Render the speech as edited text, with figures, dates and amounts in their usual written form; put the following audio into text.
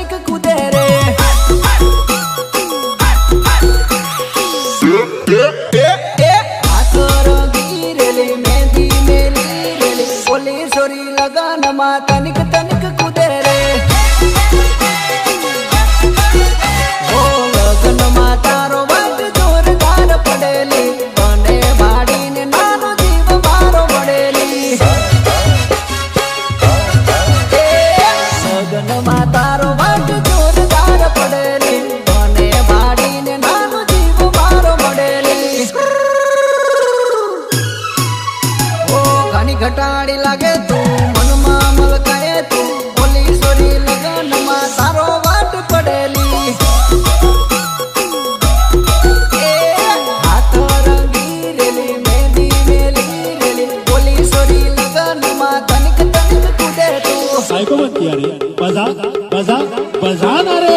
तनिक कूदे रे। हाथ रंगी रेली मेहंदी मेली रेली बोली सोरी लगन मा तनिक तनिक कूदे रे। ओ लगन मा तारो वाट जोरदार पड़ेली बने भाड़ी ने नानो जीव मारो पड़ेली। लगन मा तारो वाट जोरदार पड़ेली बने भाड़ी ने नानो जीव मारो पड़ेली। ओ घनी घटाड़ी लागे तू मन मा मलकाए तू बोली सोरी लगन मा तारो वाट पड़ेली। हाथ रंगी रेली मेहंदी मेली रेली बोली सोरी लगन मा तनिक तनिक कूदे तू। साइको मत किया रे, बजा बजा बजा ना रे।